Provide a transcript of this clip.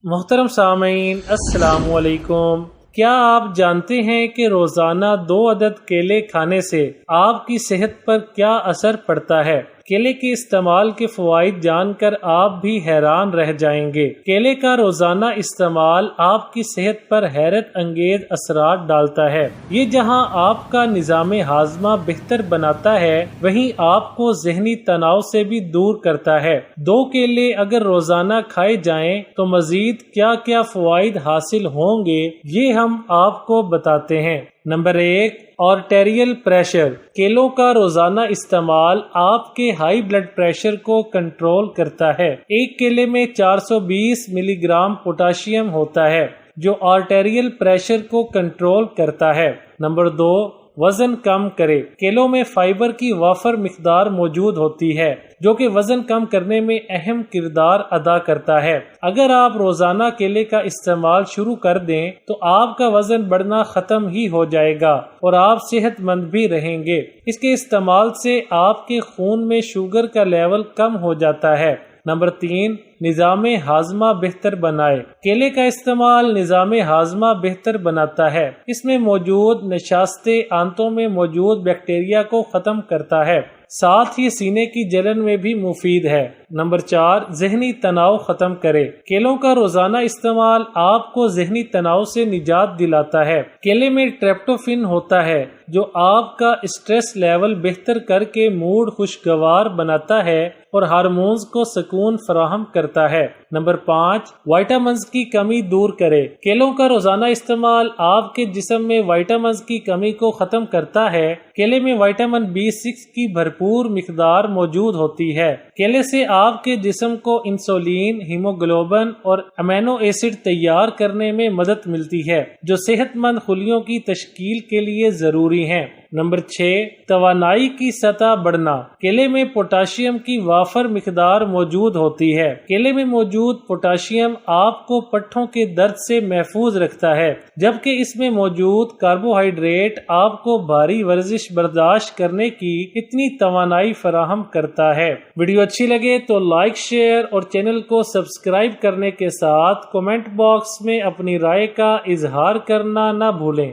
محترم سامعین، السلام علیکم۔ کیا آپ جانتے ہیں کہ روزانہ 2 عدد کیلے کھانے سے آپ کی صحت پر کیا اثر پڑتا ہے؟ کیلے کے استعمال کے فوائد جان کر آپ بھی حیران رہ جائیں گے۔ کیلے کا روزانہ استعمال آپ کی صحت پر حیرت انگیز اثرات ڈالتا ہے۔ یہ جہاں آپ کا نظام ہاضمہ بہتر بناتا ہے، وہیں آپ کو ذہنی تناؤ سے بھی دور کرتا ہے۔ 2 کیلے اگر روزانہ کھائے جائیں تو مزید کیا کیا فوائد حاصل ہوں گے، یہ ہم آپ کو بتاتے ہیں۔ Number 1، arterial pressure. کیلوں کا روزانہ استعمال آپ کے ہائی بلڈ پریشر کو کنٹرول کرتا ہے۔ ایک کیلے میں 420 ملی گرام پوٹاشیم ہوتا ہے جو آرٹیریل پریشر کو کنٹرول کرتا ہے۔ نمبر 2، وزن کم کرے۔ کیلوں میں فائبر کی وافر مقدار موجود ہوتی ہے جو کہ وزن کم کرنے میں اہم کردار ادا کرتا ہے۔ اگر آپ روزانہ کیلے کا استعمال شروع کر دیں تو آپ کا وزن بڑھنا ختم ہی ہو جائے گا اور آپ صحت مند بھی رہیں گے۔ اس کے استعمال سے آپ کے خون میں شوگر کا لیول کم ہو جاتا ہے۔ نمبر 3، نظام ہاضمہ بہتر بنائے۔ کیلے کا استعمال نظام ہاضمہ بہتر بناتا ہے۔ اس میں موجود نشاستیں آنتوں میں موجود بیکٹیریا کو ختم کرتا ہے، ساتھ ہی سینے کی جلن میں بھی مفید ہے۔ نمبر 4، ذہنی تناؤ ختم کرے۔ کیلوں کا روزانہ استعمال آپ کو ذہنی تناؤ سے نجات دلاتا ہے۔ کیلے میں ٹریپٹوفین ہوتا ہے جو آپ کا اسٹریس لیول بہتر کر کے موڈ خوشگوار بناتا ہے اور ہارمونز کو سکون فراہم کرتا ہے۔ نمبر 5، وائٹامنز کی کمی دور کرے۔ کیلوں کا روزانہ استعمال آپ کے جسم میں وائٹامنز کی کمی کو ختم کرتا ہے۔ کیلے میں وائٹامن B6 کی بھرپور مقدار موجود ہوتی ہے۔ کیلے سے آپ کے جسم کو انسولین، ہیموگلوبن اور امینو ایسڈ تیار کرنے میں مدد ملتی ہے جو صحت مند خلیوں کی تشکیل کے لیے ضروری ہیں۔ نمبر 6، توانائی کی سطح بڑھنا۔ کیلے میں پوٹاشیم کی وافر مقدار موجود ہوتی ہے۔ کیلے میں موجود پوٹاشیم آپ کو پٹھوں کے درد سے محفوظ رکھتا ہے، جبکہ اس میں موجود کاربوہائیڈریٹ آپ کو بھاری ورزش برداشت کرنے کی اتنی توانائی فراہم کرتا ہے۔ ویڈیو اچھی لگے تو لائک، شیئر اور چینل کو سبسکرائب کرنے کے ساتھ کمنٹ باکس میں اپنی رائے کا اظہار کرنا نہ بھولیں۔